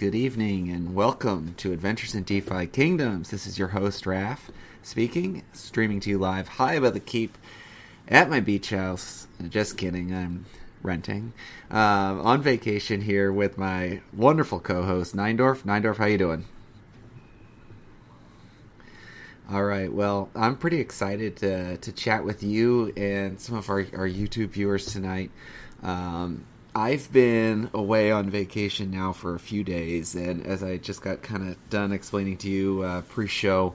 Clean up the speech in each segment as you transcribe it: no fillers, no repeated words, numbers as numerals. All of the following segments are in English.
good evening, and welcome to Adventures in DeFi Kingdoms. This is your host, Raph, speaking, streaming to you live high above the keep at my beach house. Just kidding, I'm renting. On vacation here with my wonderful co-host, Neindorf. Neindorf, how you doing? All right, well, I'm pretty excited to chat with you and some of our YouTube viewers tonight. I've been away on vacation now for a few days, and as I just got kind of done explaining to you pre-show,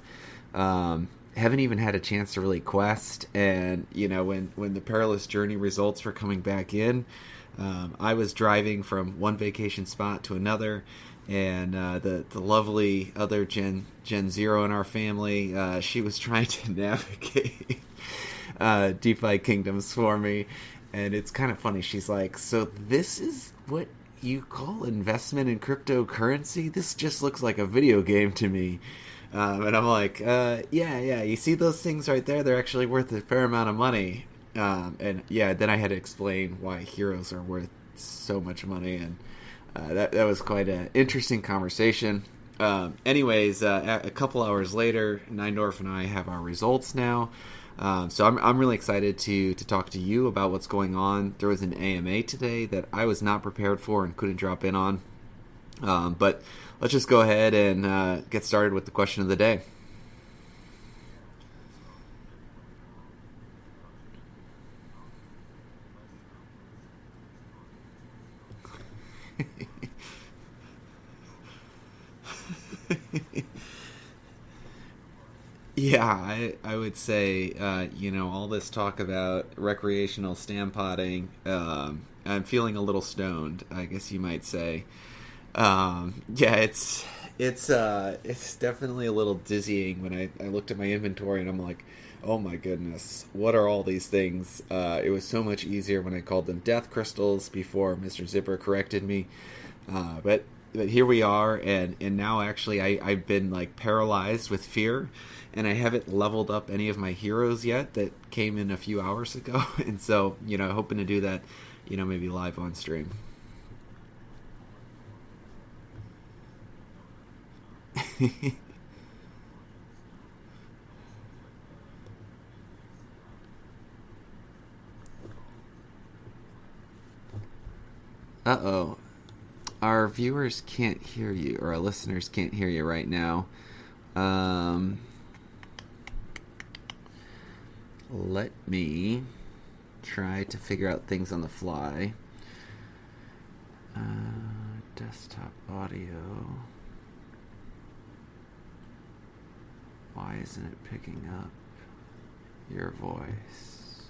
haven't even had a chance to really quest. And you know, when the Perilous Journey results were coming back in, I was driving from one vacation spot to another, and the lovely other Gen Zero in our family, she was trying to navigate DeFi Kingdoms for me. And it's kind of funny. She's like, so this is what you call investment in cryptocurrency? This just looks like a video game to me. And I'm like, yeah. You see those things right there? They're actually worth a fair amount of money. And yeah, then I had to explain why heroes are worth so much money. And that was quite an interesting conversation. Anyways, a couple hours later, Neindorf and I have our results now. So I'm really excited to talk to you about what's going on. There was an AMA today that I was not prepared for and couldn't drop in on. But let's just go ahead and get started with the question of the day. Yeah, I would say, all this talk about recreational stamp potting, I'm feeling a little stoned, I guess you might say. Yeah, it's definitely a little dizzying when I looked at my inventory and I'm like, oh my goodness, what are all these things? It was so much easier when I called them death crystals before Mr. Zipper corrected me. But here we are, and now actually I've been like paralyzed with fear, and I haven't leveled up any of my heroes yet that came in a few hours ago. And so, hoping to do that, maybe live on stream. Uh-oh. Our viewers can't hear you, or our listeners can't hear you right now. Let me try to figure out things on the fly. Desktop audio. Why isn't it picking up your voice?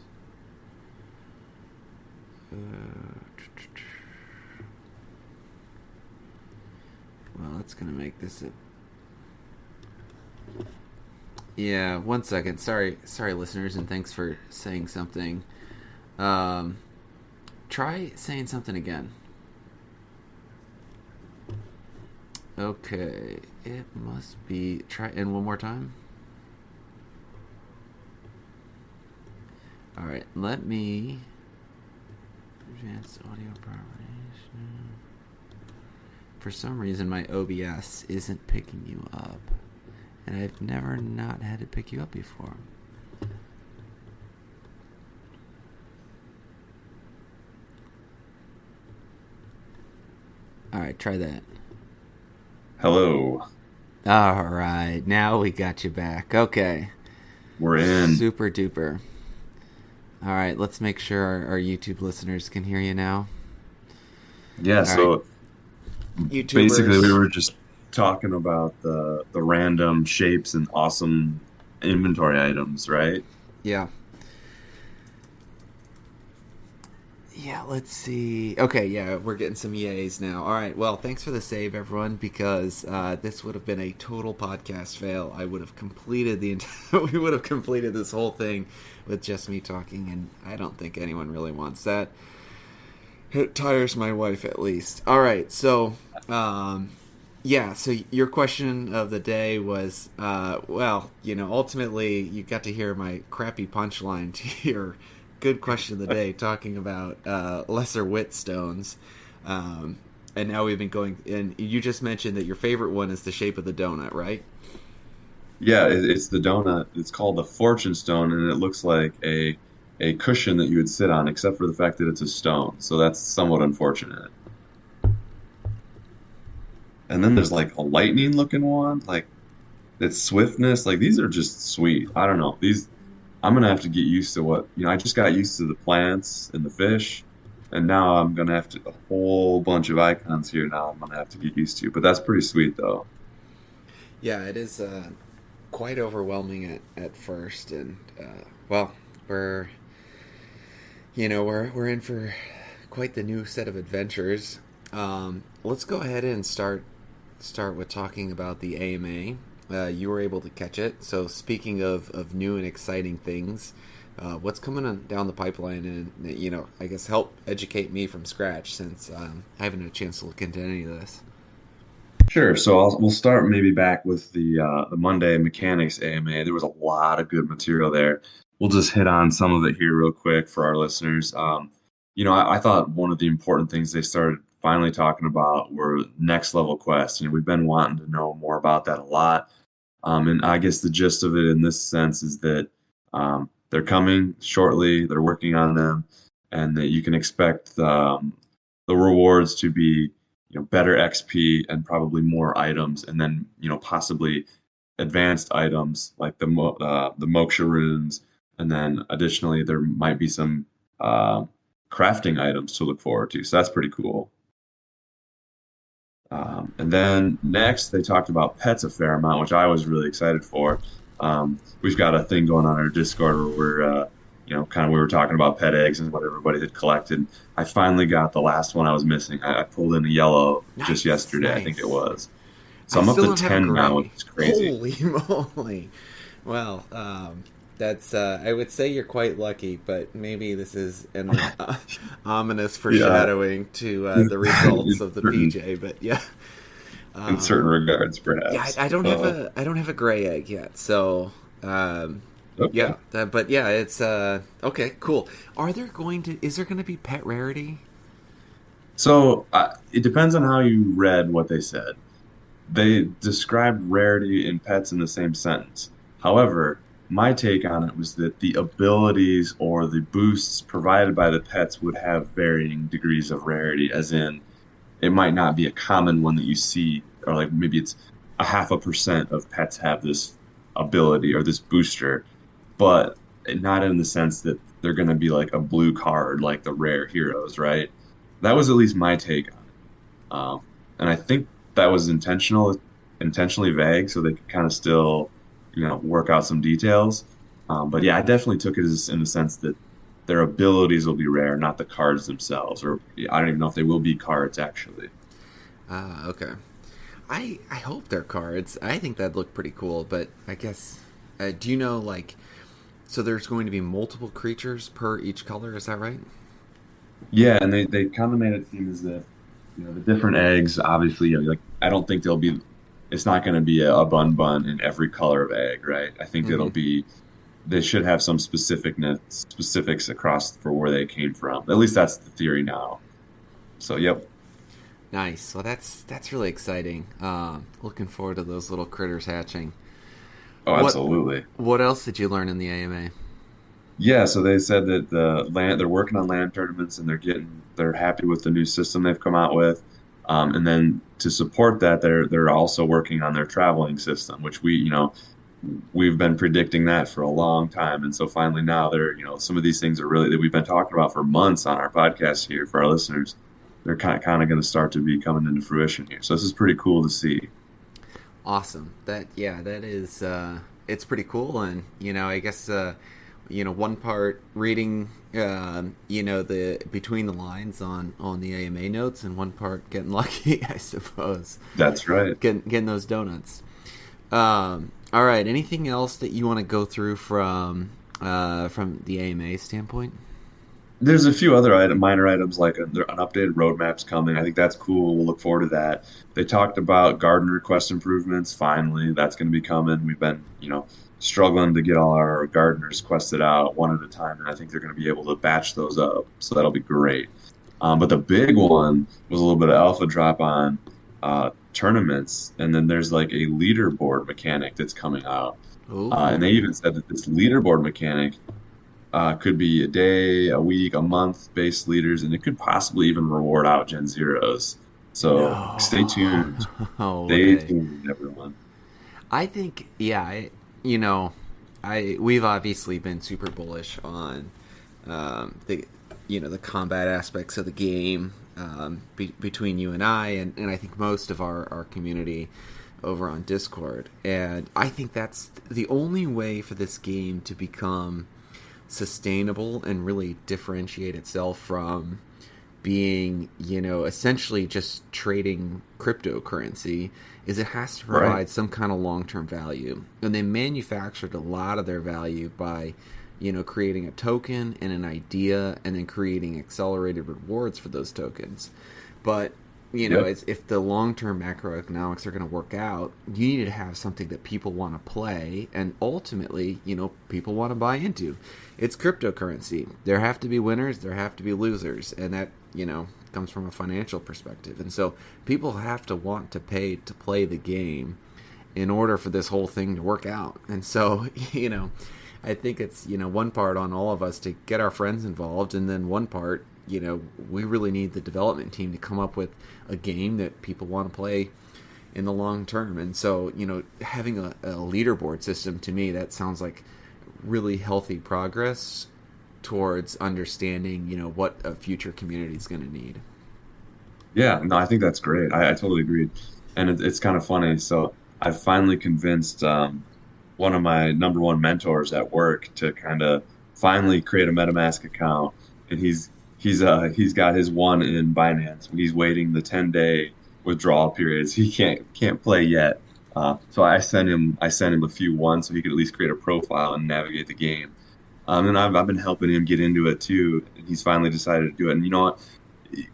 Well, that's going to make this a... Yeah, 1 second. Sorry, listeners, and thanks for saying something. Try saying something again. Okay, it must be... Try, and one more time. Alright, let me... Advanced audio properties... For some reason, my OBS isn't picking you up. And I've never not had to pick you up before. Alright, try that. Hello. Alright, now we got you back. Okay. We're in. Super duper. Alright, let's make sure our YouTube listeners can hear you now. Yeah, All so... right. YouTubers. Basically, we were just talking about the random shapes and awesome inventory items, right? Yeah. Yeah, let's see. Okay, yeah, we're getting some yays now. All right, well, thanks for the save, everyone, because this would have been a total podcast fail. I would have completed we would have completed this whole thing with just me talking, and I don't think anyone really wants that. It tires my wife, at least. All right, so, yeah, so your question of the day was, ultimately, you got to hear my crappy punchline to your good question of the day, talking about lesser wit stones. And now we've been going, and you just mentioned that your favorite one is the shape of the donut, right? Yeah, it's the donut. It's called the Fortune Stone, and it looks like a cushion that you would sit on, except for the fact that it's a stone. So that's somewhat unfortunate. And then there's like a lightning looking one, like it's swiftness. Like these are just sweet. I don't know. These I'm gonna have to get used to what, I just got used to the plants and the fish, and now I'm gonna have to a whole bunch of icons here now I'm gonna have to get used to. But that's pretty sweet though. Yeah, it is quite overwhelming at first, and well, we're we're in for quite the new set of adventures. Let's go ahead and start with talking about the AMA. You were able to catch it. So speaking of new and exciting things, what's coming on down the pipeline, and I guess help educate me from scratch since I haven't had a chance to look into any of this. Sure. So we'll start maybe back with the Monday Mechanics AMA. There was a lot of good material there. We'll just hit on some of it here real quick for our listeners. I thought one of the important things they started finally talking about were next level quests. We've been wanting to know more about that a lot. And I guess the gist of it in this sense is that they're coming shortly. They're working on them, and that you can expect the rewards to be better XP and probably more items, and then possibly advanced items like the moksha runes, and then additionally there might be some uh, crafting items to look forward to. So that's pretty cool. And then next, they talked about pets a fair amount, which I was really excited for. We've got a thing going on in our Discord where kind of we were talking about pet eggs and what everybody had collected. I finally got the last one I was missing. I pulled in a yellow just Nice, yesterday, I think it nice. was. So I I'm up still to don't have a 10 now, which gray. is crazy. Holy moly! Well, that's I would say you're quite lucky, but maybe this is an ominous Yeah, foreshadowing to the results in of the certain PJ. But yeah, in certain um, regards, yeah, perhaps. I don't have a gray egg yet, so Okay. yeah. But yeah, it's okay, cool. Is there going to be pet rarity? So it depends on how you read what they said. They described rarity in pets in the same sentence. However, my take on it was that the abilities or the boosts provided by the pets would have varying degrees of rarity, as in it might not be a common one that you see, or like maybe it's a 0.5% of pets have this ability or this booster, but not in the sense that they're going to be like a blue card, like the rare heroes, right? That was at least my take on it. And I think that was intentionally vague, so they could kind of still, work out some details. But yeah, I definitely took it as in the sense that their abilities will be rare, not the cards themselves. Or I don't even know if they will be cards actually. Ah, okay. I hope they're cards. I think that'd look pretty cool. But I guess, do you know like so there's going to be multiple creatures per each color? Is that right? Yeah, and they kind of made it seem as if the different eggs. Obviously, like I don't think they'll be. It's not going to be a bun bun in every color of egg, right? I think it'll Mm-hmm. be. They should have some specifics across for where they came from. At least that's the theory now. So, yep. Nice. Well, that's really exciting. Looking forward to those little critters hatching. Oh, What absolutely. what else did you learn in the AMA? Yeah, so they said that they're working on land tournaments and they're happy with the new system they've come out with. And then to support that, they're also working on their traveling system, which we've been predicting that for a long time. And so finally now some of these things are really that we've been talking about for months on our podcast here for our listeners. They're kind of going to start to be coming into fruition here. So this is pretty cool to see. Awesome. That is it's pretty cool, and I guess one part reading the between the lines on the AMA notes, and one part getting lucky, I suppose. That's right. Getting those donuts. All right. Anything else that you want to go through from the AMA standpoint? There's a few other minor items like an updated roadmap's coming. I think that's cool. We'll look forward to that. They talked about garden request improvements. Finally, that's going to be coming. We've been, struggling to get all our gardeners quested out one at a time, and I think they're going to be able to batch those up. So that'll be great. But the big one was a little bit of alpha drop on tournaments, and then there's like a leaderboard mechanic that's coming out. And they Ooh. even said that this leaderboard mechanic could be a day, a week, a month based leaders, and it could possibly even reward out Gen Zeros. So stay No. tuned. No Stay way. tuned, everyone. I think, yeah, you know, we've obviously been super bullish on the the combat aspects of the game between you and and I think most of our community over on Discord. And I think that's the only way for this game to become sustainable and really differentiate itself from being, essentially just trading cryptocurrency, is it has to Right. provide some kind of long-term value. And they manufactured a lot of their value by, creating a token and an idea and then creating accelerated rewards for those tokens. But, Yep. if the long-term macroeconomics are going to work out, you need to have something that people want to play and ultimately, people want to buy into. It's cryptocurrency. There have to be winners, there have to be losers, and that, comes from a financial perspective. And so people have to want to pay to play the game in order for this whole thing to work out. And so, I think it's, one part on all of us to get our friends involved, and then one part, we really need the development team to come up with a game that people want to play in the long term. And so, having a leaderboard system, to me, that sounds like really healthy progress towards understanding, what a future community is going to need. Yeah, no, I think that's great. I totally agree. And it's kind of funny. So I finally convinced one of my number one mentors at work to kind of finally create a MetaMask account. And he's got his one in Binance. He's waiting the 10-day withdrawal periods. He can't play yet. So I sent him a few ones so he could at least create a profile and navigate the game. And I've been helping him get into it too. And he's finally decided to do it. And you know what?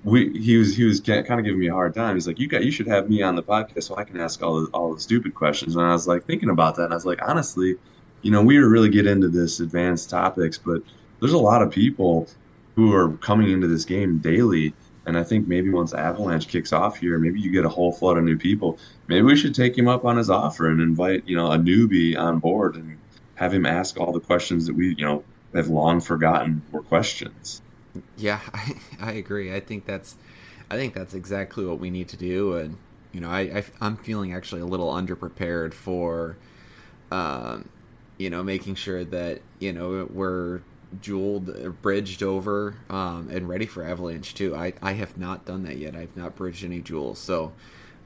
He was kind of giving me a hard time. He's like, you should have me on the podcast so I can ask all the stupid questions. And I was like thinking about that, and I was like, honestly, we were really get into this advanced topics, but there's a lot of people who are coming into this game daily. And I think maybe once Avalanche kicks off here, maybe you get a whole flood of new people. Maybe we should take him up on his offer and invite, a newbie on board and have him ask all the questions that we, have long forgotten were questions. Yeah, I agree. I think that's exactly what we need to do. And I'm feeling actually a little underprepared for making sure that we're jeweled, bridged over, and ready for Avalanche too. I have not done that yet. I've not bridged any jewels. So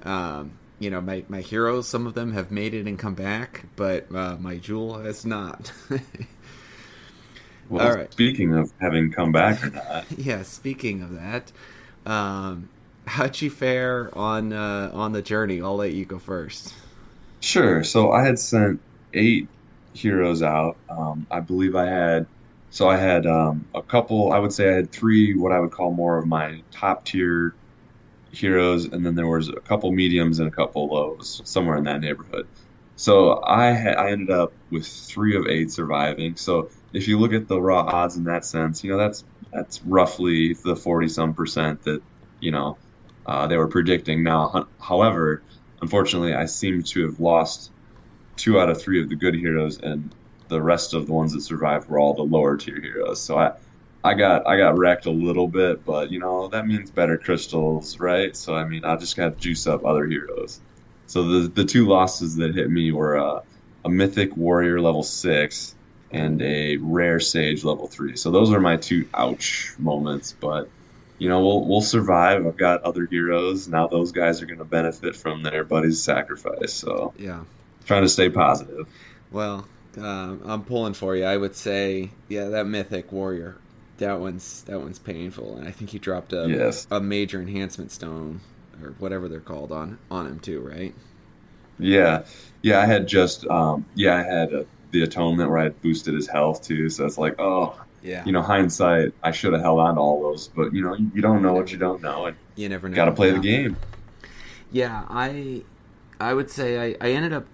my heroes, some of them have made it and come back, but my jewel has not. All Well, right. speaking of having come back or not, Yeah, speaking of that, how'd you fare on the journey? I'll let you go first. sure. So I had sent 8 heroes out. I believe I had a couple. I would say I had three what I would call more of my top tier heroes, and then there was a couple mediums and a couple lows, somewhere in that neighborhood. So I ended up with 3 of 8 surviving. So if you look at the raw odds in that sense, that's roughly the 40 some percent that you know they were predicting. Now, however, unfortunately, I seem to have lost 2 out of 3 of the good heroes, and the rest of the ones that survived were all the lower tier heroes. So I got wrecked a little bit, but that means better crystals, right? So I mean, I just got to juice up other heroes. So the 2 losses that hit me were a mythic warrior level 6 and Oh, a rare sage level 3. So those are my two ouch moments, but we'll survive. I've got other heroes. Now those guys are going to benefit from their buddy's sacrifice. So yeah. trying to stay positive. Well, I'm pulling for you. I would say, yeah, that mythic warrior, that one's painful, and I think you dropped a Yes. a major enhancement stone or whatever they're called on him too, right? Yeah. Yeah, I had the atonement where I had boosted his health too. So it's like, oh, Yeah. hindsight, I should have held on to all those, but you don't You know what never you know. don't know, and You never got to know. play the Yeah. game. Yeah, I would say I ended up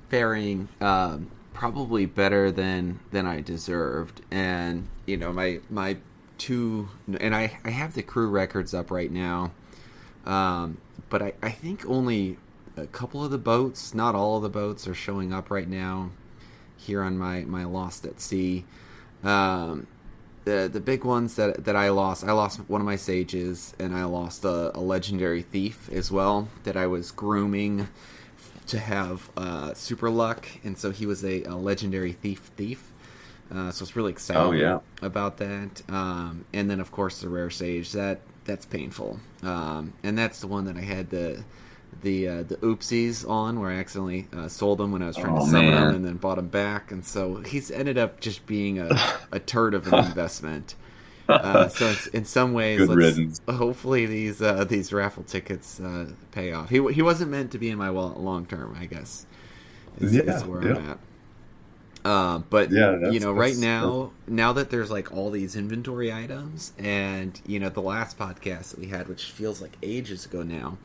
faring probably better than I deserved, and my two, and I have the crew records up right now, but I think only a couple of the boats, not all of the boats, are showing up right now here on my Lost at Sea. Um, the big ones that I lost one of my sages, and I lost a legendary thief as well that I was grooming to have super luck, and so he was a legendary thief. So I was really Oh excited yeah. about that. And then of course the rare sage that's painful, and that's the one that I had the oopsies on, where I accidentally sold him when I was trying to Oh summon him, man. and then bought him back, and so he's ended up just being a turd of an investment. So it's, in some ways, Good let's riddance. hopefully these raffle tickets pay off. He wasn't meant to be in my wallet long term, I guess. Is Yeah, where I'm yeah, at. But yeah. right That's now that there's like all these inventory items, and the last podcast that we had, which feels like ages ago now,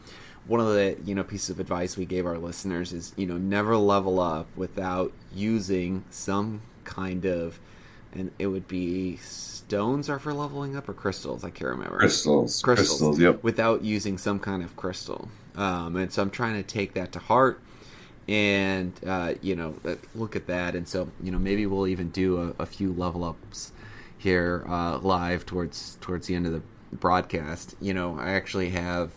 one of the pieces of advice we gave our listeners is never level up without using some kind of, and it would be stones are for leveling up, or crystals, I can't remember. crystals, Crystals, crystals. Yep. without using some kind of crystal. And so I'm trying to take that to heart, and look at that, and so maybe we'll even do a few level ups here live towards the end of the broadcast. I actually have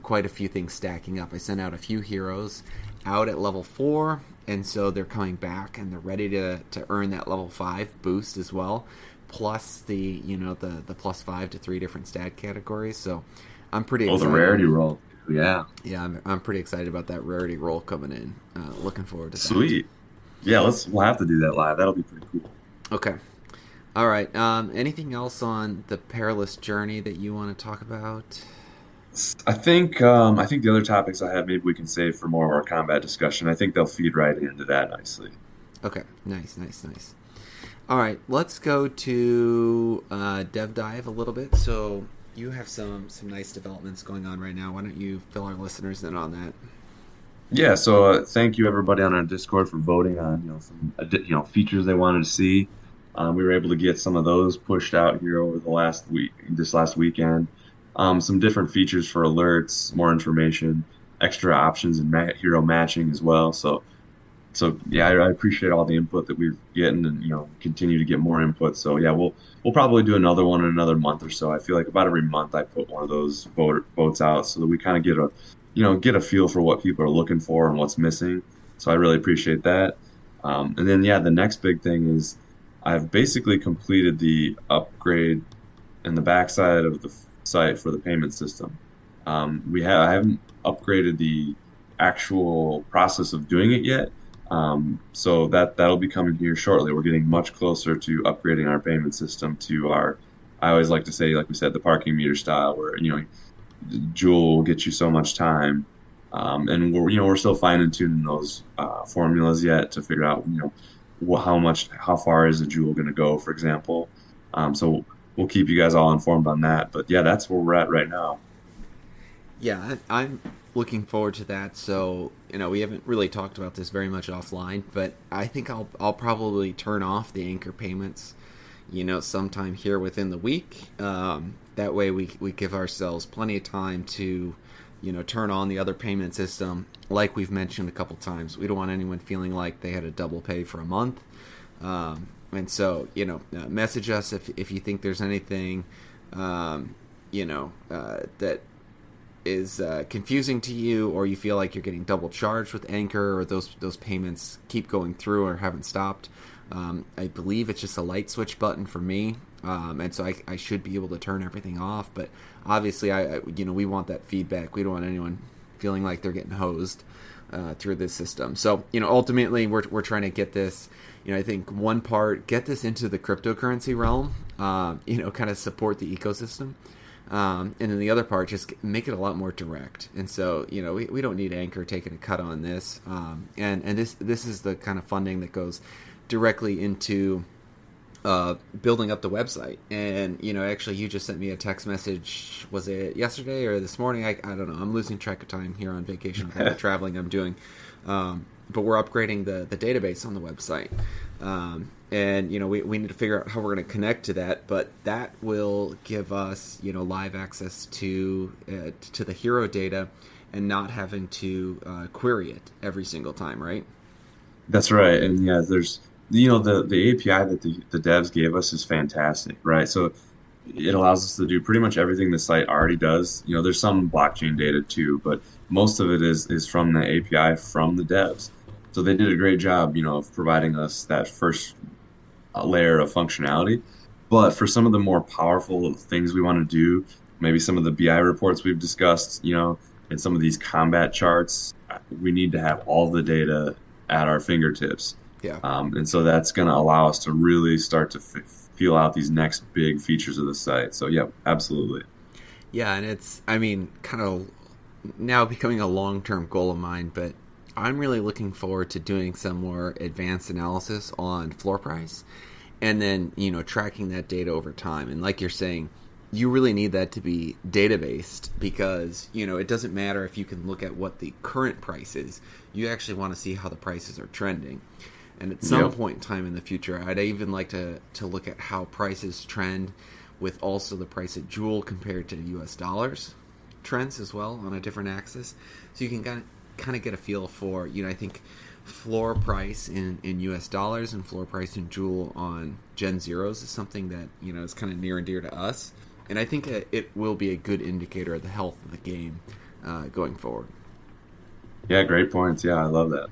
quite a few things stacking up. I sent out a few heroes out at level 4, and so they're coming back and they're ready to earn that level 5 boost as well, plus the the plus 5 to 3 different stat categories. So I'm pretty Oh, the excited. rarity roll. Yeah. Yeah, I'm pretty excited about that rarity roll coming in. Looking forward to that. Sweet. Yeah, we'll have to do that live. That'll be pretty cool. Okay. All right. Anything else on the perilous journey that you want to talk about? I think the other topics I have maybe we can save for more of our combat discussion. I think they'll feed right into that nicely. Okay. Nice, nice, nice. All right. Let's go to Dev Dive a little bit. So you have some nice developments going on right now. Why don't you fill our listeners in on that? Yeah, so thank you everybody on our Discord for voting on some features they wanted to see. We were able to get some of those pushed out here over the last week, this last weekend. Some different features for alerts, more information, extra options, and hero matching as well. So yeah, I appreciate all the input that we're getting, and continue to get more input. So yeah, we'll probably do another one in another month or so. I feel like about every month I put one of those votes out so that we kind of get a feel for what people are looking for and what's missing. So I really appreciate that. And then yeah, the next big thing is I've basically completed the upgrade in the backside of the site for the payment system. I haven't upgraded the actual process of doing it yet. So that'll be coming here shortly. We're getting much closer to upgrading our payment system to our, I always like to say, like we said, the parking meter style, where Jewel will get you so much time, and we're still fine tuning those formulas yet to figure out how far is a Jewel going to go, for example. So we'll keep you guys all informed on that. But yeah, that's where we're at right now. Yeah, I'm looking forward to that. So we haven't really talked about this very much offline, but I think I'll probably turn off the anchor payments, sometime here within the week. That way we give ourselves plenty of time to, turn on the other payment system. Like we've mentioned a couple times, we don't want anyone feeling like they had a double pay for a month. And so, message us if you think there's anything, that is confusing to you, or you feel like you're getting double charged with Anchor, or those payments keep going through or haven't stopped. I believe it's just a light switch button for me, and so I should be able to turn everything off. But obviously, we want that feedback. We don't want anyone feeling like they're getting hosed through this system. So ultimately, we're trying to get this. I think one part, get this into the cryptocurrency realm. Kind of support the ecosystem. And then the other part, just make it a lot more direct. And so, we don't need Anchor taking a cut on this. And this is the kind of funding that goes directly into building up the website. And, actually, you just sent me a text message. Was it yesterday or this morning? I don't know. I'm losing track of time here on vacation with all the traveling I'm doing. but we're upgrading the database on the website. And we need to figure out how we're going to connect to that, but that will give us live access to the hero data and not having to query it every single time, right? That's right. And yeah, there's the API that the devs gave us is fantastic, right? So it allows us to do pretty much everything the site already does. There's some blockchain data too, but most of it is from the API from the devs. So they did a great job, of providing us that first layer of functionality. But for some of the more powerful things we want to do, maybe some of the BI reports we've discussed, and some of these combat charts, we need to have all the data at our fingertips. Yeah. And so that's going to allow us to really start to feel out these next big features of the site. So, yeah, absolutely. Yeah, and it's, kind of now becoming a long-term goal of mine, but I'm really looking forward to doing some more advanced analysis on floor price and then, tracking that data over time. And like you're saying, you really need that to be data-based because, it doesn't matter if you can look at what the current price is. You actually want to see how the prices are trending. And at some point in time in the future, I'd even like to look at how prices trend with also the price of Joule compared to US dollars trends as well on a different axis. So you can kind of get a feel for, I think floor price in US dollars and floor price in Joule on Gen Zeros is something that, is kind of near and dear to us. And I think it will be a good indicator of the health of the game going forward. Yeah, great points. Yeah, I love that.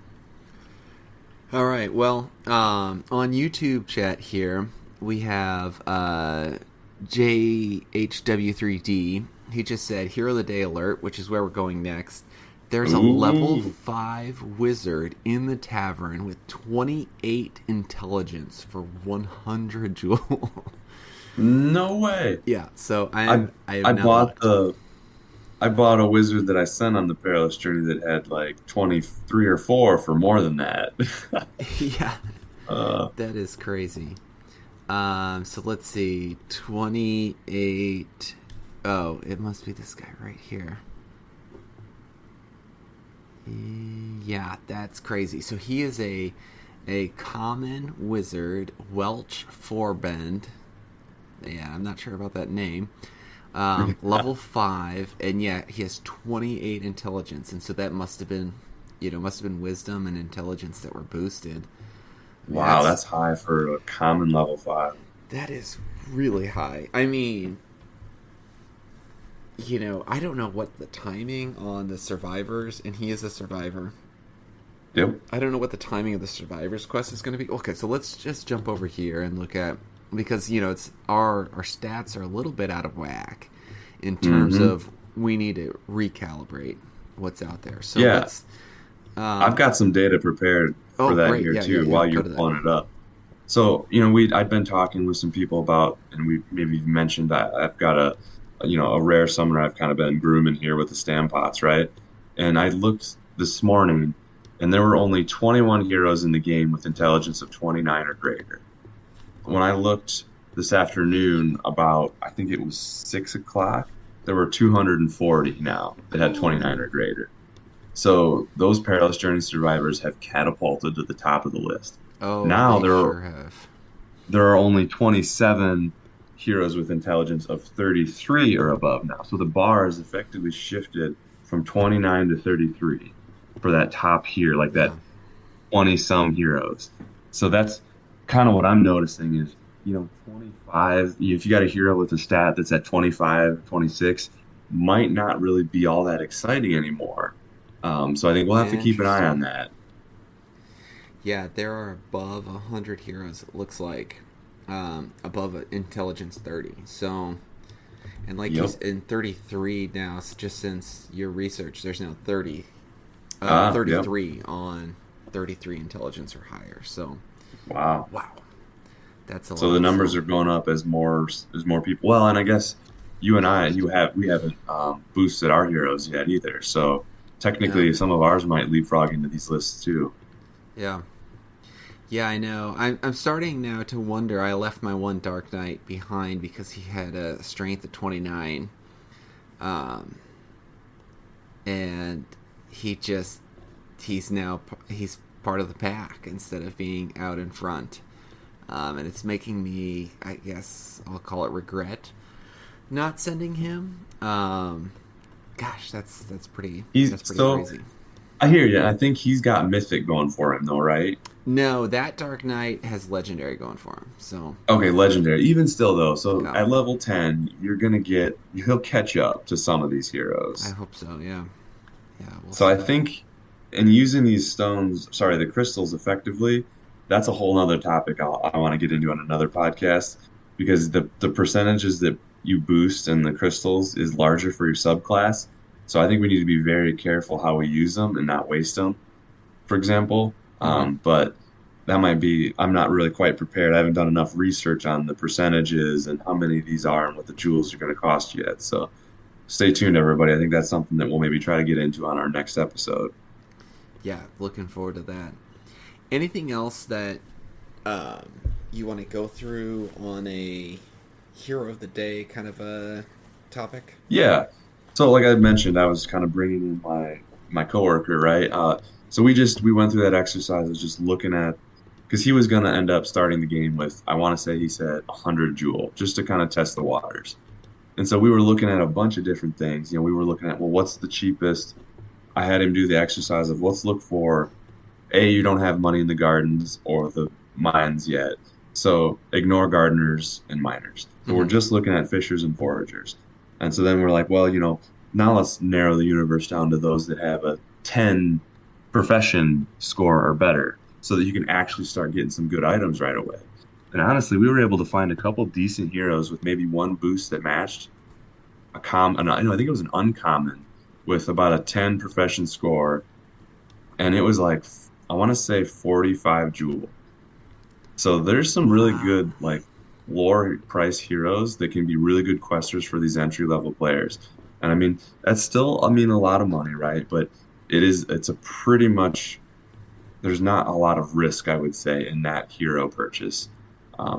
All right. Well, on YouTube chat here, we have JHW3D. He just said, Hero of the Day alert, which is where we're going next. There's a level 5 wizard in the tavern with 28 intelligence for 100 Joule. No way. Yeah, so I bought a wizard that I sent on the perilous journey that had like 23 or 4 for more than that. Yeah, that is crazy. So let's see, 28. Oh, it must be this guy right here. Yeah, that's crazy. So he is a common wizard, Welch Forbend. Yeah, I'm not sure about that name. Level 5, and yeah, he has 28 intelligence, and so that must have been wisdom and intelligence that were boosted. Wow, that's high for a common level 5. That is really high. I don't know what the timing on the survivors, and he is a survivor. Yep. I don't know what the timing of the survivors quest is going to be. Okay, so let's just jump over here and look at, because it's our stats are a little bit out of whack in terms of we need to recalibrate what's out there. So yeah, I've got some data prepared for that here too while you're pulling it up. So I'd been talking with some people about, and we maybe mentioned that I've got a rare summoner I've kind of been grooming here with the Stampots, right? And I looked this morning, and there were only 21 heroes in the game with intelligence of 29 or greater. When I looked this afternoon about, I think it was 6 o'clock, there were 240 now that had 29 or greater. So those Perilous Journey survivors have catapulted to the top of the list. Oh, now they sure have. There are only 27 heroes with intelligence of 33 or above now. So the bar has effectively shifted from 29 to 33 for that top here, like that 20-some heroes. So that's kind of what I'm noticing is, 25, if you got a hero with a stat that's at 25, 26, might not really be all that exciting anymore. So I think we'll have to keep an eye on that. Yeah, there are above 100 heroes, it looks like, above intelligence 30. So, and like he's in 33 now, just since your research, there's now 33 on 33 intelligence or higher. So, wow. That's a lot. So the numbers are going up as more people. Well, and I guess we haven't boosted our heroes yet either. So technically, some of ours might leapfrog into these lists too. Yeah, I know. I'm starting now to wonder. I left my one Dark Knight behind because he had a strength of 29, and he he's part of the pack instead of being out in front, and it's making me, I guess I'll call it regret not sending him. Gosh, He's that's pretty so crazy. I hear you. I think he's got Mythic going for him though, right? No, that Dark Knight has Legendary going for him. So Okay, legendary. Even still though, so yeah, at level 10, he'll catch up to some of these I heroes. hope so. Yeah, yeah, we'll So I see. think in using these stones, sorry, the crystals effectively, that's a whole nother topic I want to get into on another podcast because the percentages that you boost in the crystals is larger for your subclass. So I think we need to be very careful how we use them and not waste them, for example. Hmm. But that might be, I'm not really quite prepared. I haven't done enough research on the percentages and how many of these are and what the jewels are going to cost yet. So stay tuned, everybody. I think that's something that we'll maybe try to get into on our next episode. Yeah, looking forward to that. Anything else that um, you want to go through on a hero of the day kind of a topic? Yeah. So like I mentioned, I was kind of bringing in my coworker, right? So we went through that exercise of just looking at because he was going to end up starting the game with I want to say he said 100 jewel just to kind of test the waters. And so we were looking at a bunch of different things. We were looking at well, what's the cheapest? I had him do the exercise of let's look for A, you don't have money in the gardens or the mines yet. So ignore gardeners and miners. So we're Mm-hmm. just looking at fishers and foragers. And so then we're like, well, now let's narrow the universe down to those that have a 10 profession score or better so that you can actually start getting some good items right away. And honestly, we were able to find a couple decent heroes with maybe one boost that matched I think it was an uncommon with about a 10 profession score and it was like I want to say 45 jewel. So there's some really Wow. good like lore price heroes that can be really good questers for these entry level players. And I mean that's still a lot of money, right? But it's a pretty much there's not a lot of risk I would say in that hero purchase.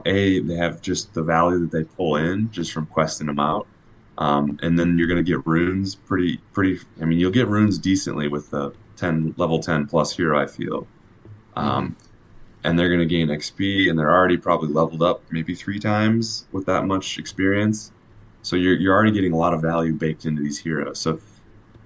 They have just the value that they pull in just from questing them out. And then you're going to get runes pretty. I mean, you'll get runes decently with the 10 level 10 plus hero, I feel. Mm-hmm. Um, and they're going to gain XP, and they're already probably leveled up maybe 3 times with that much experience. So you're already getting a lot of value baked into these heroes. So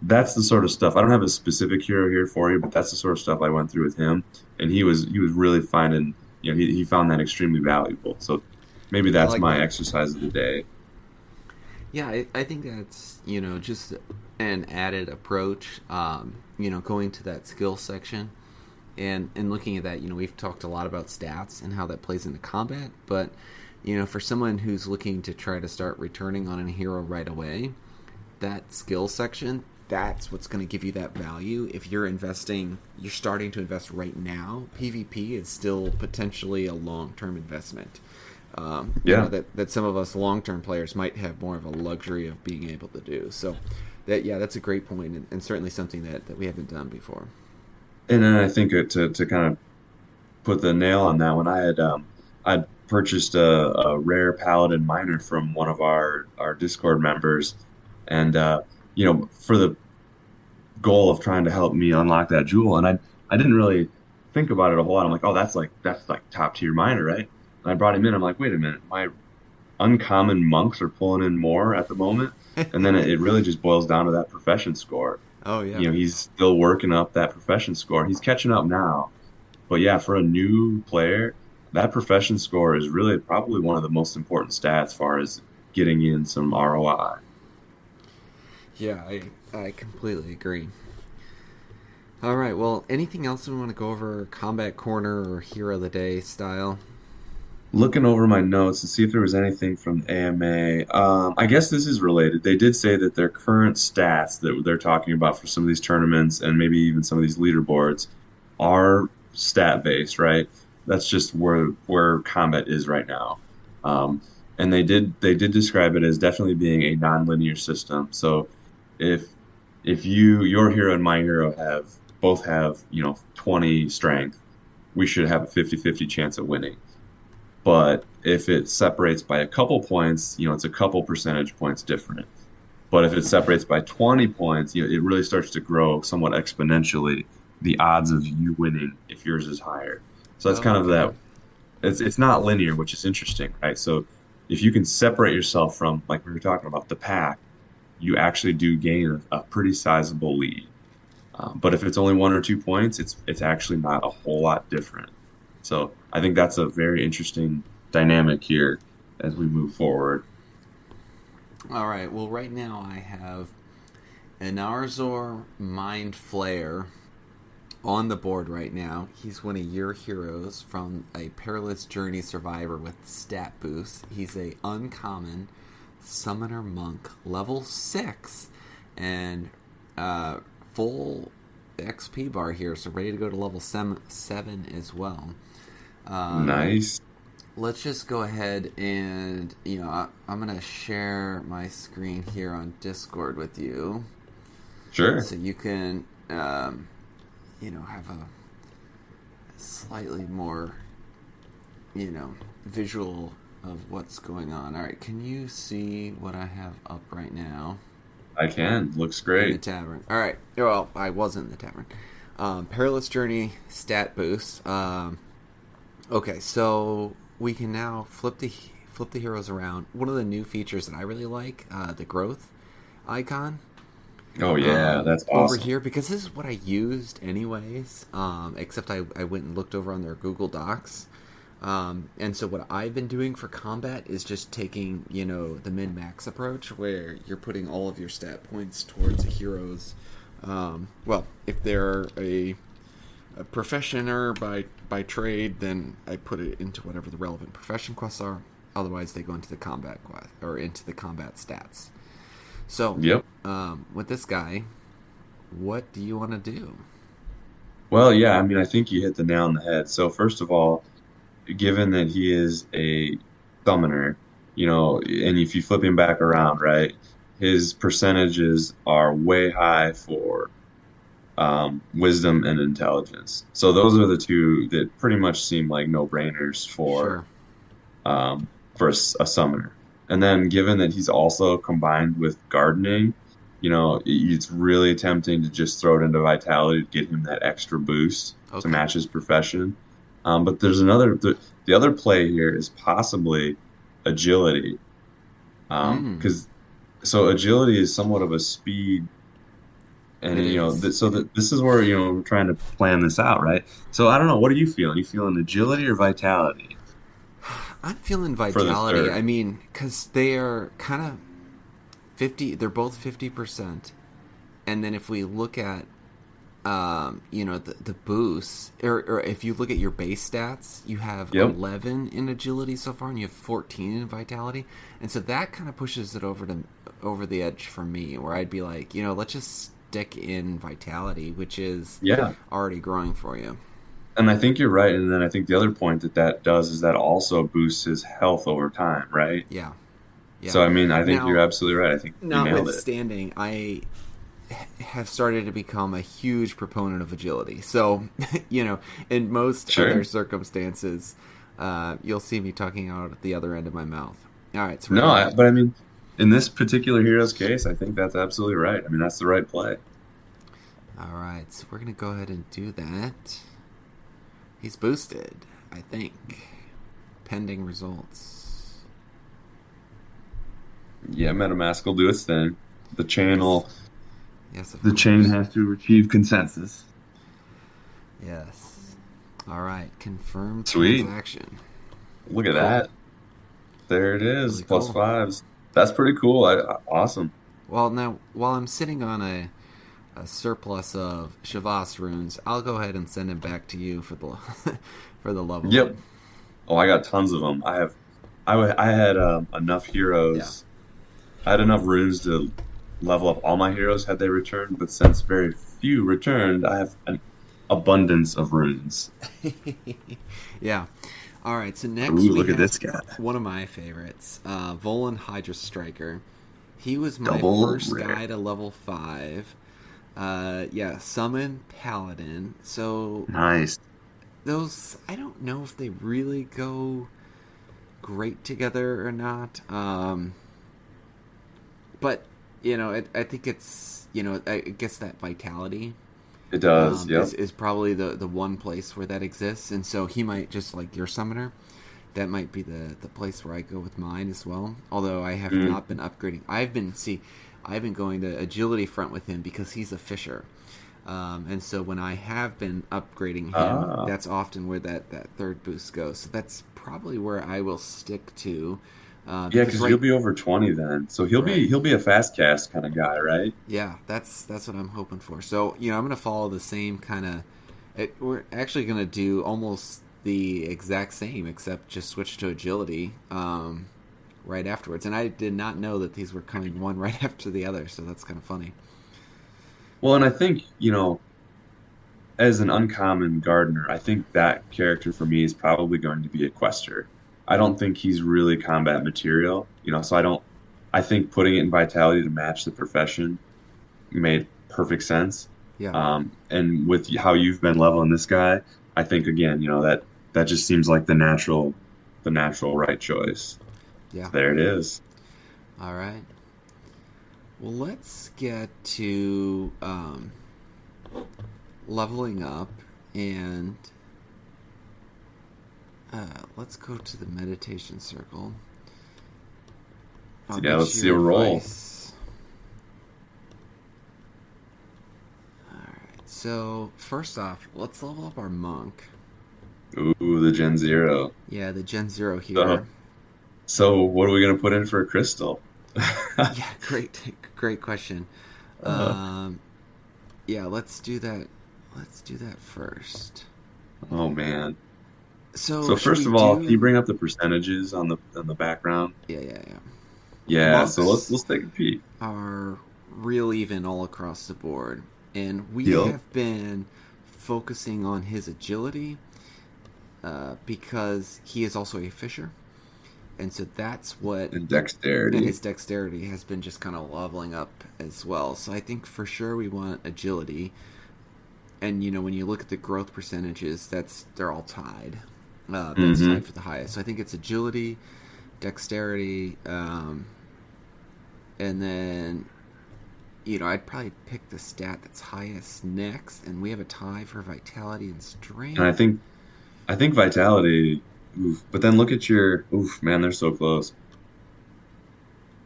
that's the sort of stuff. I don't have a specific hero here for you, but that's the sort of stuff I went through with him, and he was really finding. He found that extremely valuable. So maybe I that's like my that. exercise of the day. Yeah, I think that's just an added approach. Going to that skill section and looking at that. We've talked a lot about stats and how that plays into combat, but for someone who's looking to try to start returning on a hero right away, that skill section, that's what's going to give you that value. If you're starting to invest right now, PvP is still potentially a long-term investment. Yeah. That some of us long-term players might have more of a luxury of being able to do. So that's a great point, and certainly something that we haven't done before. And then I think to kind of put the nail on that one, I'd purchased a rare paladin miner from one of our Discord members, and for the goal of trying to help me unlock that jewel, and I didn't really think about it a whole lot. I'm like, oh, that's like top tier miner, right? And I brought him in. I'm like, wait a minute, my uncommon monks are pulling in more at the moment, and then it really just boils down to that profession score. Oh yeah. He's still working up that profession score. He's catching up now. But yeah, for a new player, that profession score is really probably one of the most important stats as far as getting in some ROI. Yeah, I completely agree. All right. Well, anything else we want to go over? Combat corner or hero of the day style? Looking over my notes to see if there was anything from AMA. I guess this is related. They did say that their current stats that they're talking about for some of these tournaments and maybe even some of these leaderboards are stat based, right? That's just where combat is right now. Um, and they did describe it as definitely being a nonlinear system. So if if your hero and my hero have 20 strength, we should have a 50-50 chance of winning. But if it separates by a couple points, it's a couple percentage points different. But if it separates by 20 points, it really starts to grow somewhat exponentially. the odds of you winning if yours is higher. So that's Oh, kind of okay. that. It's not linear, which is interesting, right? So if you can separate yourself from, like we were talking about, the pack, you actually do gain a pretty sizable lead. But if it's only 1 or 2 points, it's actually not a whole lot different. So I think that's a very interesting dynamic here as we move forward. All right. Well, right now I have an Arzor Mind Flayer on the board right now. He's one of your heroes from a Perilous Journey Survivor with stat boost. He's a uncommon Summoner Monk, level 6, and full XP bar here, so ready to go to level 7 as well. Um, Nice. let's just go ahead and, I'm going to share my screen here on Discord with you Sure. so you can, have a slightly more, visual of what's going on. All right, can you see what I have up right now I can. Looks in the great. tavern? All right, well, I wasn't in the tavern. Perilous Journey stat boost. Okay, so we can now flip the heroes around. One of the new features that I really like, the growth icon Oh yeah, that's over awesome. here, because this is what I used anyways. Except I went and looked over on their Google Docs. And so what I've been doing for combat is just taking, the min-max approach, where you're putting all of your stat points towards a hero's. Well, if they're a professioner by trade, then I put it into whatever the relevant profession quests are. Otherwise, they go into the combat quest or into the combat stats. So, Yep. with this guy, what do you want to do? Well, yeah, I mean, I think you hit the nail on the head. So first of all, given that he is a summoner, and if you flip him back around, right, his percentages are way high for wisdom and intelligence. So those are the two that pretty much seem like no-brainers Sure. for a summoner. And then given that he's also combined with gardening, it's really tempting to just throw it into vitality to get him that extra boost to Okay. match his profession. But there's the other play here is possibly agility. Mm, Because so agility is somewhat of a speed, and it is. this is where we're trying to plan this out, right? So I don't know, what are you feeling? You feeling agility or vitality I'm feeling for the vitality. third? I mean, because they are kind of 50, they're both 50%. And then if we look at, the boosts, or if you look at your base stats, you have Yep. 11 in agility so far, and you have 14 in vitality. And so that kind of pushes it over the edge for me, where I'd be like, let's just stick in vitality, which is Yeah. already growing for you. And I think you're right. And then I think the other point that does is that also boosts his health over time, right? Yeah, yeah. So, I mean, I think you're Now, absolutely right. I think you nailed it. notwithstanding, I have started to become a huge proponent of agility. So, in most other Sure. circumstances, you'll see me talking out at the other end of my mouth. All right, so we're No, gonna do. but I mean, in this particular hero's case, I think that's absolutely right. I mean, that's the right play. All right, so we're gonna go ahead and do that. He's boosted, I think. Pending results. Yeah, MetaMask will do its thing. The chain Yes, will, yes, of the chain course. has to achieve consensus. Yes. All right, confirm Sweet. transaction. Look at Cool. that. There it is. Really Plus cool. fives. That's pretty cool. Awesome. Well, now while I'm sitting on a surplus of Shavas runes, I'll go ahead and send him back to you for the for the level up. Yep. Oh, I got tons of them. I had enough Yeah. heroes. I had enough runes to level up all my heroes had they returned, but since very few returned, I have an abundance of runes. Yeah. All right. So next Ooh, we look at have this guy. one of my favorites, Volan Hydra Striker. He was my Double first rare. guy to level 5. Yeah, summon Paladin. So Nice. those, I don't know if they really go great together or not. But I think it's I guess that vitality It does. Yep. is probably the one place where that exists, and so he might, just like your summoner, that might be the place where I go with mine as well. Although I have Mm. not been upgrading. I've been going the agility front with him because he's a fisher. And so when I have been upgrading him, Ah. that's often where that third boost goes. So that's probably where I will stick to. Yeah, Because because you'll right, be over 20 then. So right, he'll be a fast cast kind of guy, right? yeah, that's what I'm hoping for. So I'm gonna follow the same kind of. We're actually gonna do almost the exact same, except just switch to agility right afterwards. And I did not know that these were coming one right after the other, so that's kind of funny. Well, and I think, as an uncommon gardener, I think that character for me is probably going to be a quester. I don't think he's really combat material, so I think putting it in vitality to match the profession made perfect sense. Yeah, And with how you've been leveling this guy, I think again, that just seems like the natural right choice. yeah. So there it is. All right. Well, let's get to leveling up, and let's go to the meditation circle. So I'll yeah, get let's see a you roll. advice. All right. So first off, let's level up our monk. Ooh, the Gen Zero. Yeah, the Gen Zero So, here. so what are we gonna put in for a crystal? Yeah, great question. Uh, Um, yeah, let's do that. Let's do that first. oh man. So So should we first of all, can you do? bring up the percentages on the background? Yeah. Yeah, so Monks let's take a peek. are real even all across the board, and we Yup. have been focusing on his agility because he is also a fisher, and so that's what. And And dexterity. his dexterity has been just kind of leveling up as well. So I think for sure we want agility, and when you look at the growth percentages, they're all tied. That's Mm-hmm. tied for the highest. So I think it's agility, dexterity, and then I'd probably pick the stat that's highest next, and we have a tie for vitality and And strength. I think vitality, oof, but then look at your oof, man, they're so close.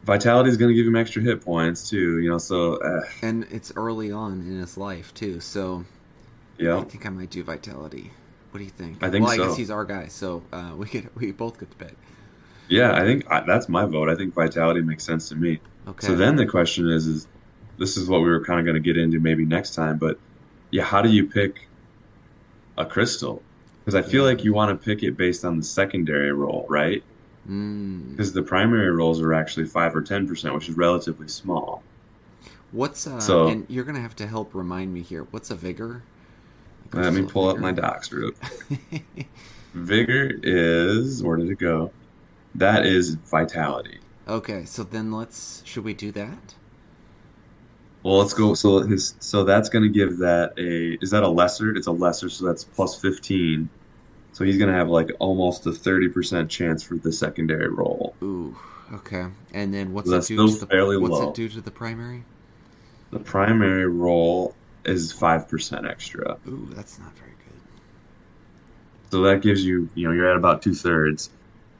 Vitality is going to give him extra hit points too, so And it's early on in his life too, so I yeah, think I might do vitality. What do you think? I think Well, I guess so. he's our guy, so we both get to pick. Yeah, that's my vote. I think vitality makes sense to me. So Okay. then the question is this is what we were kind of going to get into maybe next time, but yeah, how do you pick a crystal? Because I feel Yeah. like you want to pick it based on the secondary roll, right? Mm. Because the primary rolls are actually 5 or 10%, which is relatively small. What's So and you're gonna have to help remind me here. What's a vigor? A let me crystal pull up my vigor. docs real quick. Vigor is, where did it go? That is vitality. Okay, so then should we do that? Well, let's go. So that's going to give that is that a lesser? It's a lesser, so that's plus 15. So he's going to have like almost a 30% chance for the secondary roll. Ooh. Okay. And then So that's still fairly what's it low. do to the primary? The primary roll is 5% extra. Ooh, that's not very good. So that gives you, you're at about two-thirds.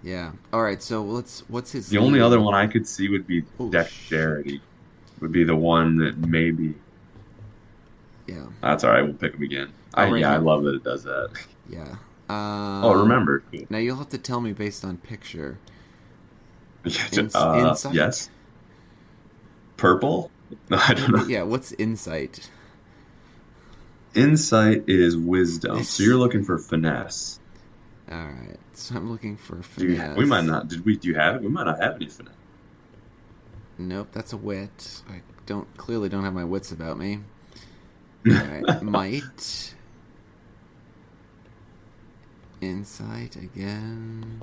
Yeah. All right. So what's his The only other leading? one I could see would be Oh shoot. dexterity, would be the one that maybe. Yeah. That's all right. We'll pick him again. Oh, right I here. love that it does that. Yeah. Oh, remember. Cool. Now you'll have to tell me based on picture. Insight. Yes. Purple? No, I don't know. Yeah. What's insight? Insight is wisdom. So This. you're looking for finesse. All right. So I'm looking for We might finesse. not, do you have it? We might not have any finesse. Nope. That's a wit. I clearly don't have my wits about me. All right. Might. Insight again.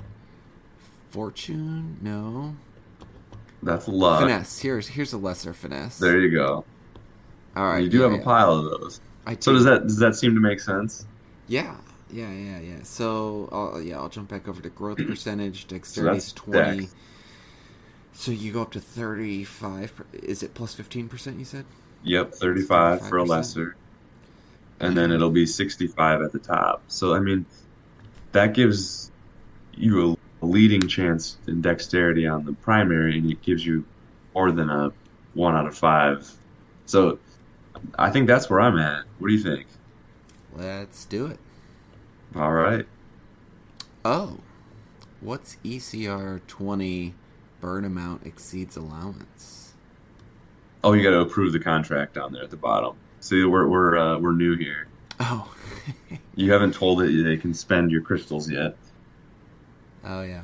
Fortune? No. That's luck. Finesse. Here's a lesser finesse. There you go. All And right. you do have a Yeah. pile of those. I So do. does that seem to make sense? Yeah. Yeah. So I'll jump back over to growth percentage. So Dexterity is that's 20. dex. So you go up to 35. Is it plus 15%? You said. Yep, It's 35 for a 35%. lesser. and then it'll be 65 at the top. So, I mean, that gives you a leading chance in dexterity on the primary, and it gives you more than a 1 out of 5. So, I think that's where I'm at. What do you think? Let's do it. All right. Oh, what's ECR 20 burn amount exceeds allowance? Oh, you got to approve the contract down there at the bottom. See, we're new here. Oh. You haven't told it they can spend your crystals yet. Oh, yeah.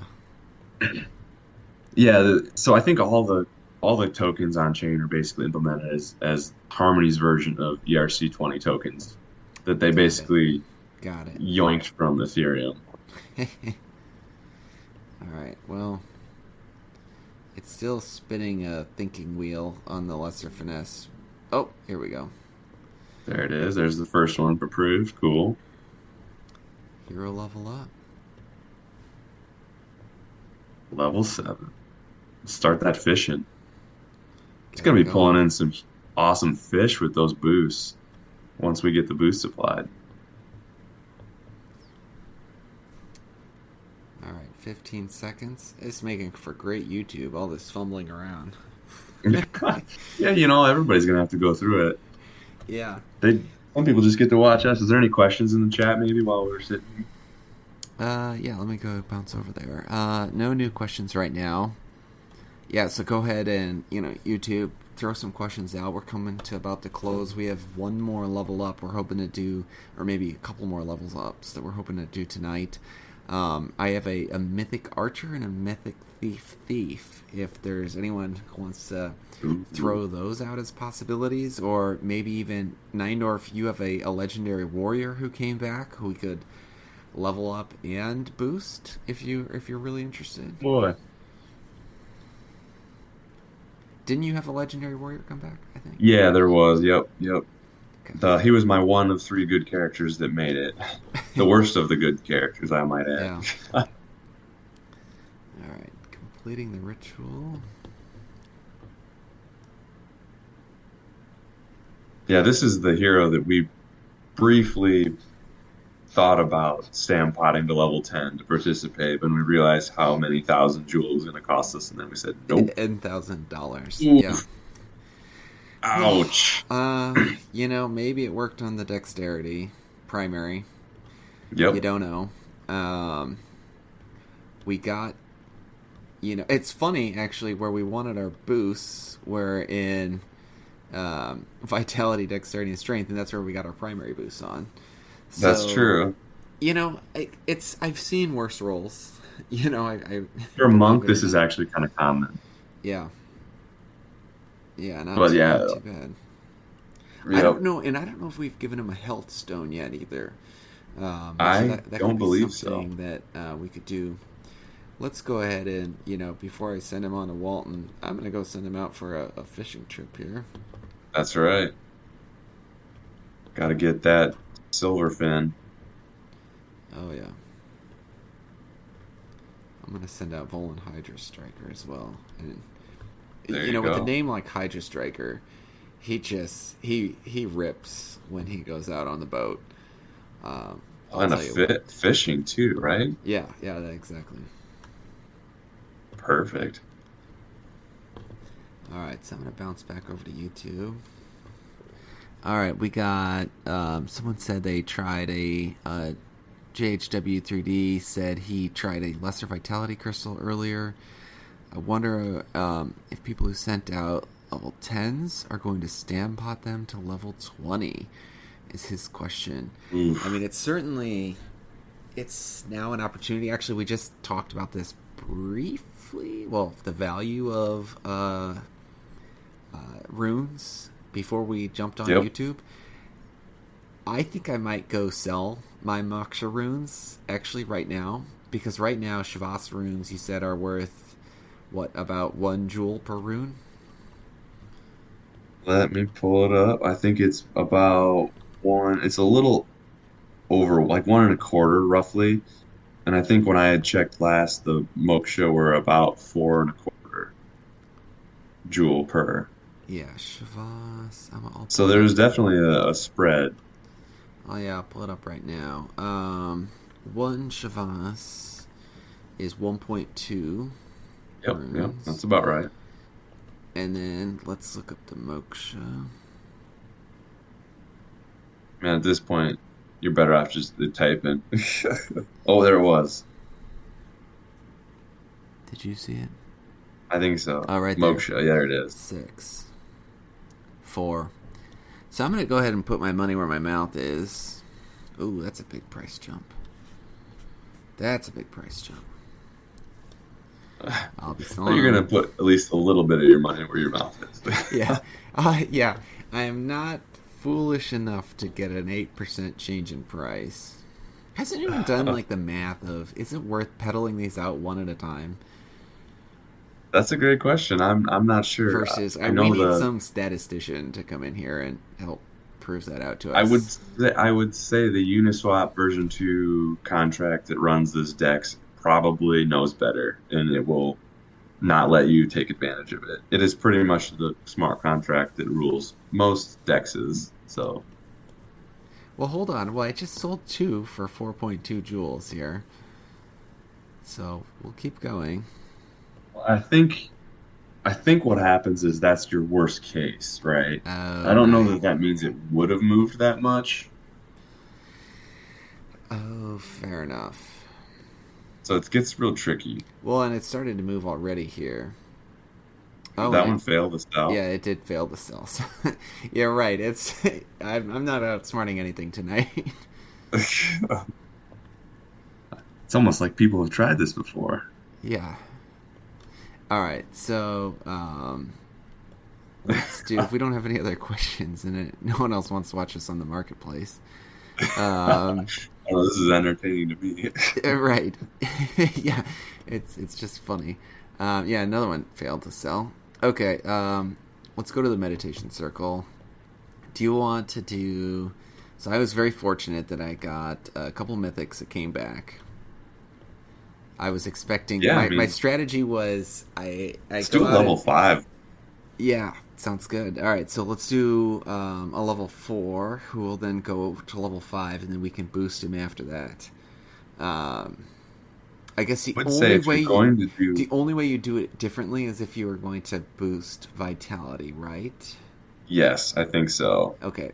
Yeah, so I think all the tokens on chain are basically implemented as Harmony's version of ERC20 tokens that they Got it. basically Got it. yoinked from Ethereum. All right. Well, it's still spinning a thinking wheel on the lesser finesse. Oh, here we go. There it is. There's the first one approved. Cool. Hero level up. Level 7. Start that fishing. It's Got gonna it be pulling going. in some awesome fish with those boosts once we get the boost applied. All right. 15 seconds. It's making for great YouTube. All this fumbling around. Yeah, everybody's gonna have to go through it. Yeah. They Some people just get to watch us. Is there any questions in the chat maybe while we're sitting? Yeah, let me go bounce over there. No new questions right now. Yeah, so go ahead and, YouTube, throw some questions out. We're coming to about the close. We have one more level up we're hoping to do, or maybe a couple more levels ups that we're hoping to do tonight. I have a Mythic Archer and a Mythic Thief. If there's anyone who wants to throw those out as possibilities, or maybe even, Neindorf, you have a Legendary Warrior who came back, who we could level up and boost if you're really interested. Boy. Didn't you have a Legendary Warrior come back, I think? Yeah, there was. Yep. Okay. He was my one of 3 good characters that made it. The worst of the good characters, I might add. Yeah. Alright. Completing the ritual. Yeah, this is the hero that we briefly thought about potting to level 10 to participate, but we realized how many thousand jewels was going to cost us, and then we said, nope. $10,000. Yeah. Oof. Ouch. Maybe it worked on the dexterity primary. You Yep. don't know. We got, it's funny actually where we wanted our boosts were in vitality, dexterity, and strength, and that's where we got our primary boosts on. That's So, true. I've seen worse rolls. I For a believe monk, it or this is not. actually kind of common. Yeah. Yeah, But not yeah, too bad. I yep. don't know, and I don't know if we've given him a health stone yet either. So I that don't could be believe so. something that we could do. Let's go ahead and, before I send him on to Walton, I'm going to go send him out for a fishing trip here. That's right. Got to get that silver fin. Oh, yeah. I'm going to send out Volan Hydra Striker as well. And, There you with a go. name like Hydra Striker, he rips when he goes out on the boat. Oh, I'll and a tell you what. fishing too, right? Yeah, exactly. Perfect. All right, so I'm going to bounce back over to YouTube. All right, we got someone said they tried a JHW3D said he tried a lesser vitality crystal earlier. I wonder if people who sent out level 10s are going to stand pot them to level 20 is his question. I mean, Oof. it's now an opportunity. Actually, we just talked about this briefly. Well, the value of runes before we jumped on Yep. YouTube. I think I might go sell my Moksha runes actually right now, because right now Shavas runes you said are worth what, about 1 jewel per rune? Let me pull it up. I think it's about one. It's a little over, like 1 1/4 roughly. And I think when I had checked last, the Moksha were about 4 1/4 jewel per. Yeah, Shavas. I'll So pull it up. there's definitely a spread. Oh yeah, I'll pull it up right now. One Shavas is 1.2 Yep, that's runes. about right. And then let's look up the Moksha. Man, at this point, you're better off just typing. Oh, there it was. Did you see it? I think so. Oh, right there. Moksha, yeah, there it is. 6. 4. So I'm going to go ahead and put my money where my mouth is. Ooh, that's a big price jump. That's a big price jump. I'll be Well, selling you're gonna them. put at least a little bit of your money where your mouth Yeah. is. Yeah. I am not foolish enough to get an 8% change in price. Has anyone done like the math of is it worth peddling these out one at a time That's a great question. I'm not sure. versus I we know need the some statistician to come in here and help prove that out to I would us. I would say the Uniswap version 2 contract that runs this DEX probably knows better, and it will not let you take advantage of it. It is pretty much the smart contract that rules most DEXs. So Well, hold on. Well, I just sold 2 for 4.2 joules here. So, we'll keep going. I think I think what happens is that's your worst case, right? I Oh don't know my. that that means it would have moved that much. Oh, fair enough. So it gets real tricky. Well, and it started to move already here. Did Oh, and that I one fail to sell? yeah, it did fail to sell. So, yeah, right. I'm not outsmarting anything tonight. It's almost like people have tried this before. Yeah. All right. So let's do. If we don't have any other questions, and no one else wants to watch us on the marketplace, um, Oh, this is entertaining to me. right? Yeah, it's just funny. Yeah, another one failed to sell. Okay. Let's go to the meditation circle. Do you want to do? So I was very fortunate that I got a couple mythics that came back. I was expecting Yeah, I my mean, strategy was I let's do go a out level and five. yeah, sounds good. All right, so let's do a level 4, who will then go to level 5, and then we can boost him after that. Um, I guess I would say if you're going to the do, only way you do it differently is if you were going to boost vitality, right? yes, I think so. Okay.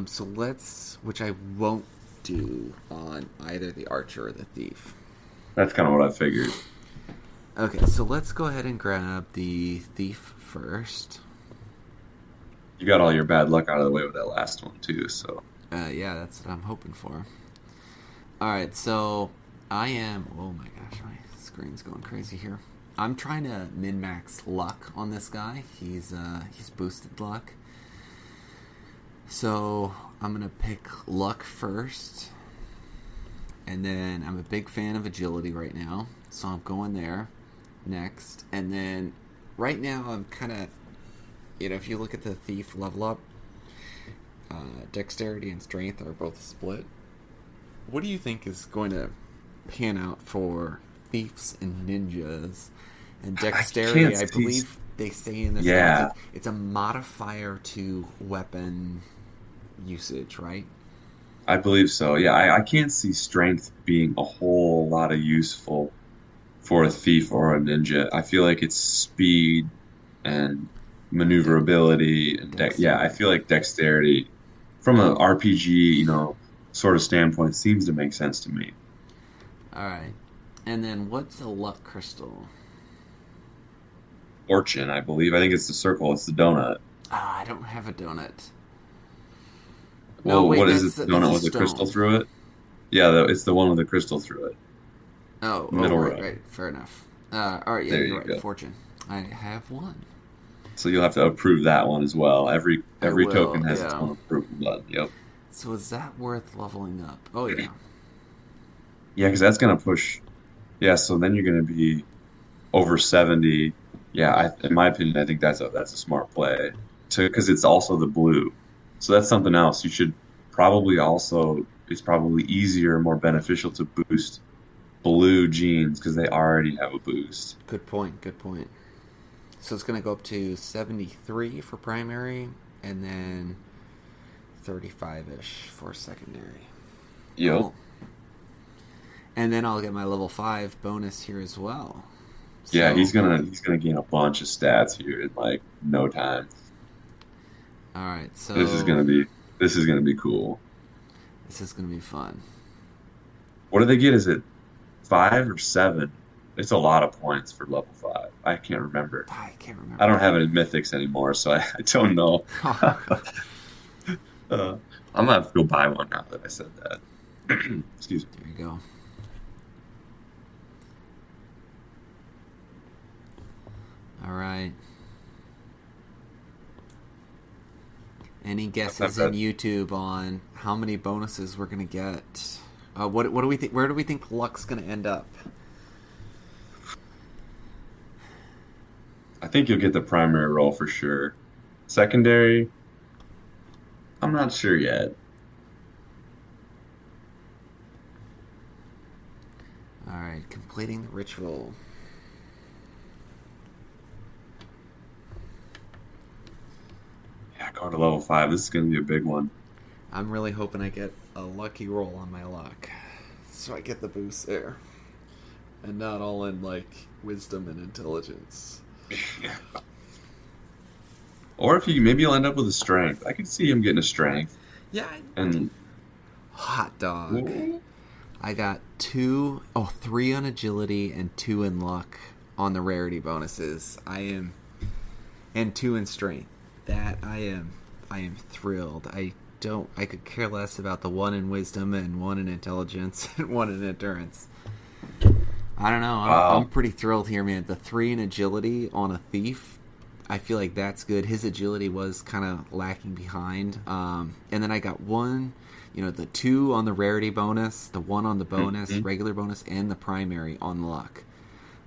So let's, which I won't do on either the archer or the thief. That's kind of what I figured. Okay, so let's go ahead and grab the thief first. You got all your bad luck out of the way with that last one too. So Yeah, that's what I'm hoping for. All right, so I am. Oh my gosh, my screen's going crazy here. I'm trying to min max luck on this guy. He's boosted luck. So I'm gonna pick luck first, and then I'm a big fan of agility right now, so I'm going there next. And then right now I'm kind of, if you look at the thief level up, dexterity and strength are both split. What do you think is going to pan out for thieves and ninjas? And I dexterity, can't I see. believe they say in the Yeah, stats it's a modifier to weapon usage, right? I believe so. Yeah, I can't see strength being a whole lot of useful for a thief or a ninja. I feel like it's speed and De- maneuverability and yeah, I dexterity. feel like dexterity from an Oh, RPG, sort of standpoint seems to make sense to me. all right. And then what's a luck crystal? Fortune, I believe. I think it's the circle, it's the donut. Ah, I don't have a donut. No, Well, wait, what is it? The that's donut a with the crystal stone. through it? Yeah, it's the one with the crystal through it. Oh, Middle right, row. right. Fair enough. All right, yeah, There you're you right. go. Fortune. I have one. So you'll have to approve that one as well. Every I every token will, has its yeah. own approval button. Yep. So is that worth leveling up? Oh yeah. Yeah, because that's gonna push. Yeah, so then you're gonna be over 70. Yeah, in my opinion, I think that's a smart play to because it's also the blue. So that's something else. You should probably also it's probably easier, more beneficial to boost blue genes because they already have a boost. Good point. Good point. So it's going to go up to 73 for primary, and then 35-ish for secondary. Yep. Cool. And then I'll get my level 5 bonus here as well. Yeah, So, he's gonna gain a bunch of stats here in like no time. all right. This is So gonna be this is gonna be cool. this is going to be fun. What do they get? Is it 5 or 7? It's a lot of points for level 5. I can't remember. I can't I remember. don't have any mythics anymore, so I don't know. I'm gonna have to go buy one now that I said that. Excuse me. There you go. All right. Any guesses in YouTube on how many bonuses we're gonna get? What do we think? Where do we think luck's gonna end up? I think you'll get the primary role for sure. Secondary, I'm not sure yet. All right, completing the ritual. Yeah, go to level 5. This is gonna be a big one. I'm really hoping I get a lucky roll on my luck, so I get the boost there, and not all in like wisdom and intelligence. Or if you maybe you'll end up with a strength. I could see him getting a strength. Yeah. And Hot dog. ooh, I got 3 on agility and 2 in luck on the rarity bonuses. And 2 in strength. That I am thrilled. I could care less about the 1 in wisdom and 1 in intelligence and 1 in endurance. I don't know. I'm wow. pretty thrilled here, man. The 3 in agility on a thief, I feel like that's good. His agility was kind of lacking behind. And then I got 1, the 2 on the rarity bonus, the 1 on the bonus, Mhm. regular bonus, and the primary on luck.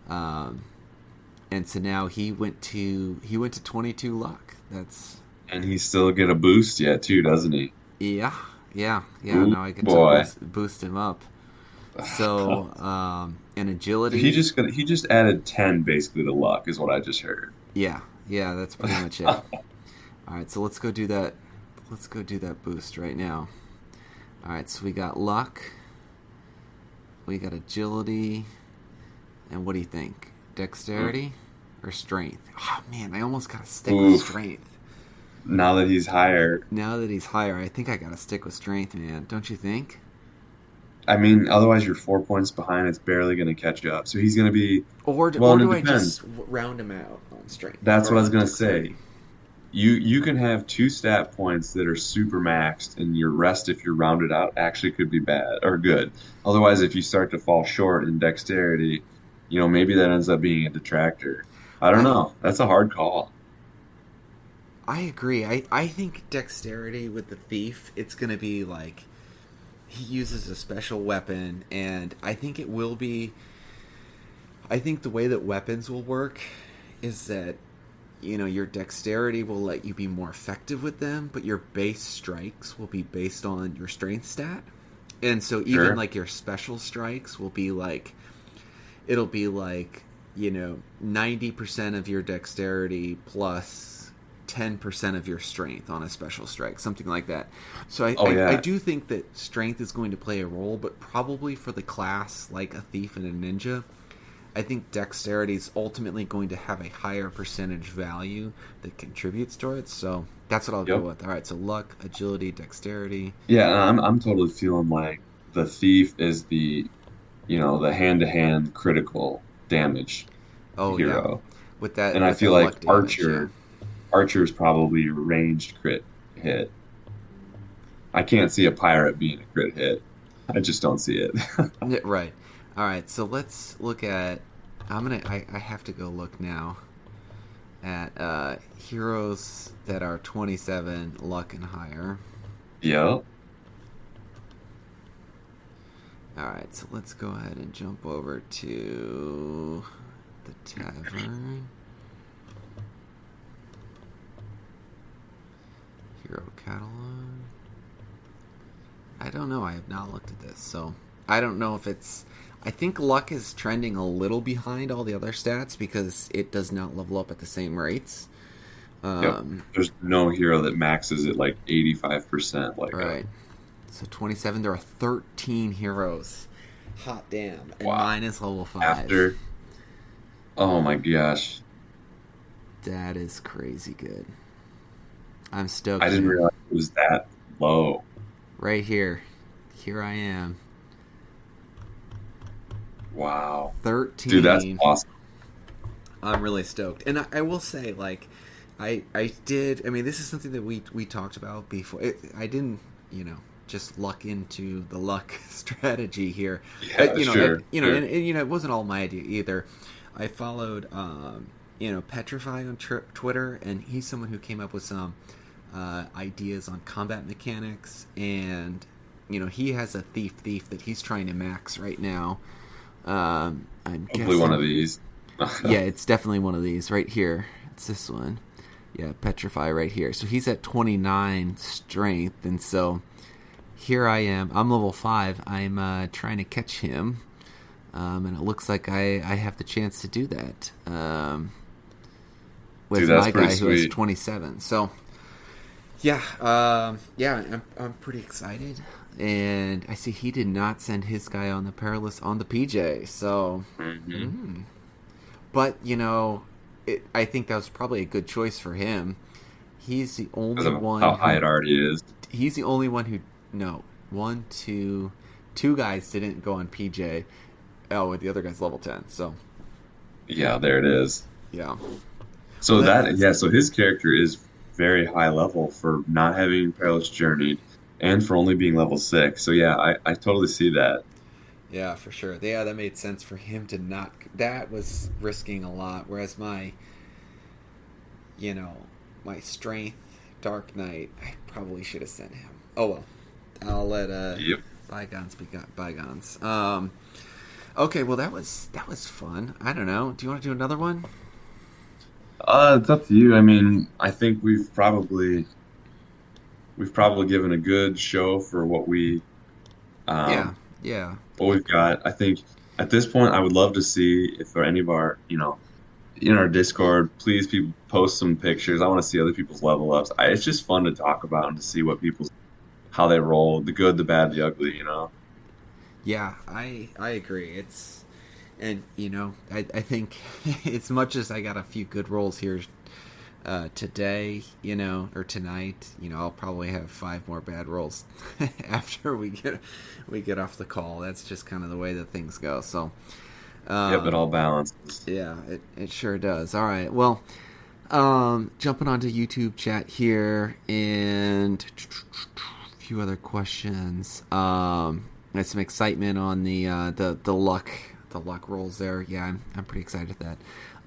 And so now he went to 22 luck. That's And he still get a boost yet too, doesn't he? yeah. Ooh, Now I get to boy. boost him up. So and So he agility, just got he just added 10 basically to luck is what I just heard. yeah, that's pretty much it. All right, so let's go do that. Let's go do that boost right now. All right, so we got luck, we got agility, and what do you think? Dexterity or strength? Oh man, I almost gotta stick with Oof. strength. Now that he's higher, Now that he's higher, I think I gotta stick with strength, man. Don't you think? I mean, otherwise you're 4 points behind. It's barely going to catch you up. So he's going to be, well, Or and it do I just depends. round him out on strength That's or what I was on going to dexterity? say. You can have 2 stat points that are super maxed, and your rest, if you're rounded out, actually could be bad or good. Otherwise, if you start to fall short in dexterity, maybe that ends up being a detractor. I don't I know. That's a hard call. I agree. I think dexterity with the thief, it's gonna be like he uses a special weapon, and I think it will be. I think the way that weapons will work is that your dexterity will let you be more effective with them, but your base strikes will be based on your strength stat, and so even Sure. like your special strikes will be like it'll be like 90% of your dexterity plus 10% of your strength on a special strike, something like that. So Oh I yeah. do think that strength is going to play a role, but probably for the class like a thief and a ninja, I think dexterity is ultimately going to have a higher percentage value that contributes to it. So that's what I'll go Yep. with. All right, so luck, agility, dexterity. Yeah, and I'm totally feeling like the thief is the hand-to-hand critical damage Oh yeah, hero. with And that I with feel that like luck damage. Yeah, Archer's probably a ranged crit hit. I can't see a pirate being a crit hit. I just don't see it. yeah, right. All right, so let's look at. I have to go look now at heroes that are 27 luck and higher. Yep. All right, so let's go ahead and jump over to the tavern. Hero catalog. I don't know. I have not looked at this, so I don't know if it's. I think luck is trending a little behind all the other stats because it does not level up at the same rates. Yep. There's no hero that maxes at like 85% like a Right. So 27. There are 13 heroes. Hot damn. And wow. mine is level 5. After, oh my gosh. That is crazy good. I'm I stoked, didn't man. realize it was that low. Right here. Here I am. Wow. Dude, that's 13. awesome. I'm really stoked. And I will say, like, I did. I mean, this is something that we talked about before. I didn't, just luck into the luck strategy here. Yeah, sure, sure. And it wasn't all my idea either. I followed, Petrify on Twitter, and he's someone who came up with some ideas on combat mechanics, and he has a thief that he's trying to max right now. I'm Hopefully one guessing. of these. Yeah, it's definitely one of these right here. It's this one. Yeah, Petrify right here. So he's at 29 strength, and so here I am. I'm level 5. I'm trying to catch him, and it looks like I have the chance to do that with Dude, that's my pretty guy who has sweet. 27. So yeah, I'm pretty excited. And I see he did not send his guy on the perilous on the PJ. So, Hmm. but I think that was probably a good choice for him. He's the Because only of one how high who it already is. he's the only one who no one two guys didn't go on PJ. Oh, and the other guy's level 10. So Yeah, there it is. yeah, well So that, that's yeah, so his character is very high level for not having Perilous Journey and for only being level 6. So yeah, I totally see that. yeah for sure. Yeah, that made sense for him to not. That was risking a lot. Whereas you know, my strength, Dark Knight, I probably should have sent him. Oh well, I'll let Yep. bygones be bygones. Okay, well that was fun. I don't know. Do you want to do another one? It's up to you. I mean, I think we've probably given a good show for Yeah, um yeah, what we've got. I think at this point I would love to see if there are any of our, in our Discord, please people post some pictures. I want to see other people's level ups. It's just fun to talk about and to see what people how they roll, the good, the bad, the ugly. yeah. I agree. It's and I think as much as I got a few good rolls here today, or tonight, I'll probably have 5 more bad rolls after we get off the call. That's just kind of the way that things go. So, Yep, it um, all balances. yeah, it sure does. All right, well, jumping onto YouTube chat here and a few other questions. There's some excitement on the luck rolls there. Yeah, I'm pretty excited at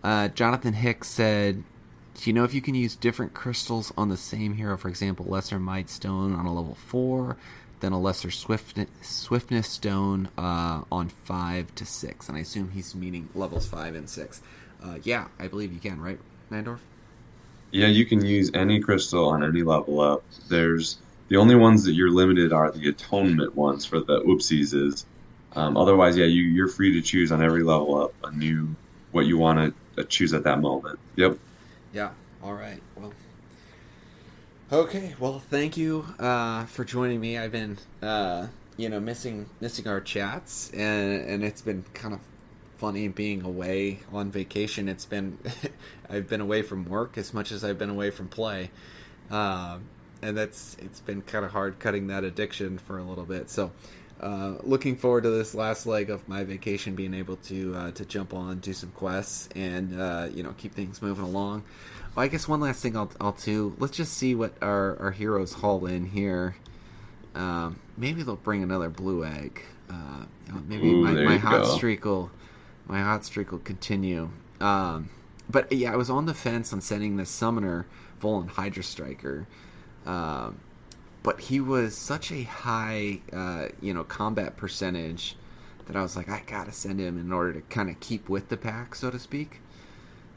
that. Jonathan Hicks said, do you know if you can use different crystals on the same hero? For example, lesser might stone on a level 4, then a lesser swiftness stone on 5 to 6. And I assume he's meaning levels 5 and 6. Yeah, I believe you can, right, Nandor? Yeah, you can use any crystal on any level up. There's the only ones that you're limited are the atonement ones for the oopsies is. Otherwise, yeah, you're free to choose on every level up a new what you want to choose at that moment. Yep. Yeah. All right. Well, okay. Well, thank you for joining me. I've been, missing our chats, and it's been kind of funny being away on vacation. It's been I've been away from work as much as I've been away from play, and it's been kind of hard cutting that addiction for a little bit. So. Looking forward to this last leg of my vacation, being able to jump on, do some quests, and keep things moving along. Well, I guess one last thing I'll do. Let's just see what our heroes haul in here. Maybe they'll bring another blue egg. Maybe Ooh, there my you hot go. streak will continue. But yeah, I was on the fence on sending this summoner Volan Hydra Striker. But he was such a high, combat percentage that I was like, I gotta send him in order to kind of keep with the pack, so to speak.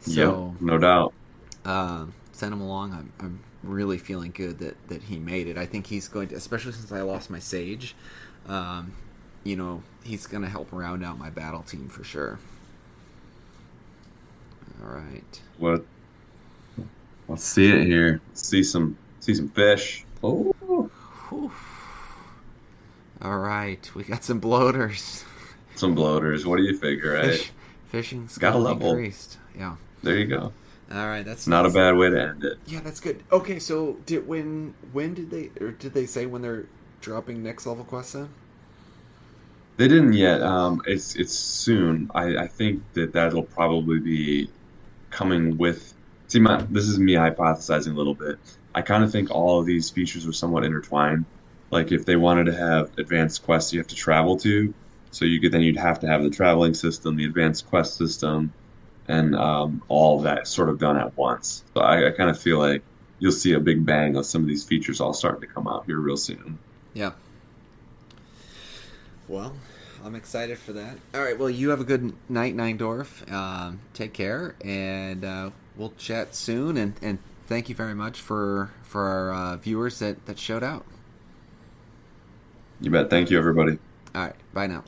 Yep, So, no doubt. send him along. I'm really feeling good that he made it. I think he's going to, especially since I lost my Sage, he's going to help round out my battle team for sure. All right. What Let's see it here. See some fish. Oh, Whew. All right, we got some bloaters. some bloaters. What do you figure, right? Fishing Got a skill level. increased. Yeah. There you go. All right, that's Not a that's bad way to end it. yeah, that's good. Okay, so when did they say when they're dropping next level quests then? They didn't yet. It's soon. I think that'll probably be coming with. See, this is me hypothesizing a little bit. I kind of think all of these features are somewhat intertwined. Like if they wanted to have advanced quests you have to travel to, so you'd have to have the traveling system, the advanced quest system, and all of that sort of done at once. So I kind of feel like you'll see a big bang of some of these features all starting to come out here real soon. Yeah. Well, I'm excited for that. All right. Well, you have a good night, Niendorf. Take care, and we'll chat soon. And thank you very much for our viewers that showed out. You bet. Thank you, everybody. All right. Bye now.